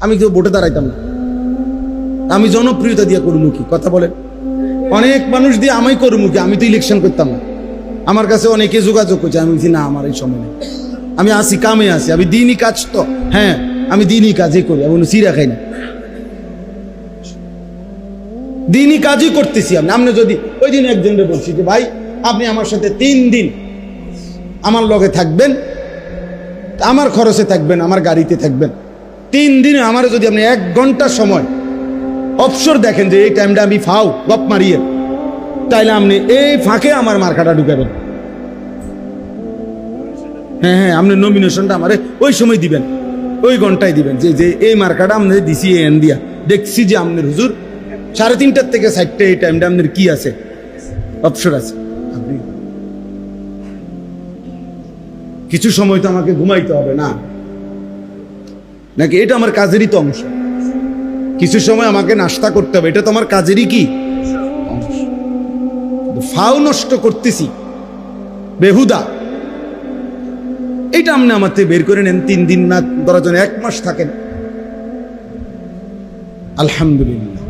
আমি কেউ ভোটে দাঁড়াইতাম না। আমি জনপ্রিয়তা দিয়ে করুমুখী, কথা বলেন। অনেক মানুষ দিয়ে আমি করুমুখী, আমি তো ইলেকশন করতাম না। আমার কাছে অনেকে যোগাযোগ করছে, আমি বলছি না আমার এই সময় নেই, আমি আসি কামে আসি, আমি দিনই কাজ তো, হ্যাঁ আমি দিনই কাজই করি, আমি চিরা খাই না, দিনই কাজই করতেছি। আপনি যদি ওই দিন একজনকে বলছি যে ভাই আপনি আমার সাথে 3 দিন আমার লগে থাকবেন, আমার খরচে থাকবেন, আমার গাড়িতে থাকবেন, 3 দিনে আমার যদি আপনি 1 ঘন্টা সময় অবসর দেখেন যে এই টাইমটা আমি ফাও গপ মারিয়ে, তাইলে আপনি এই ফাঁকে আমার মার্কাটা ঢুকাবেন। হ্যাঁ হ্যাঁ, আপনি নমিনেশনটা আমারে ওই সময় দিবেন, ওই ঘন্টায় দিবেন, যে যে এই মার্কাটা আপনি দিছি এন দিয়া দেখছি যে আপনার হুজুর 3:30 থেকে 4টে এই টাইমটা আপনার কি আছে, অবসর আছে। আপনি কিছু সময় তো আমাকে ঘুমাইতে হবে না নাকি? এটা আমার কাজেরই তো অংশ। কিছু সময় আমাকে নাস্তা করতে হবে, এটা তো আমার কাজেরই কি অংশ। ফাও নষ্ট করতেছি বেহুদা, এটা আপনি আমার থেকে বের করে নেন। 3 দিন না, 10 জন 1 মাস থাকেন, আলহামদুলিল্লাহ।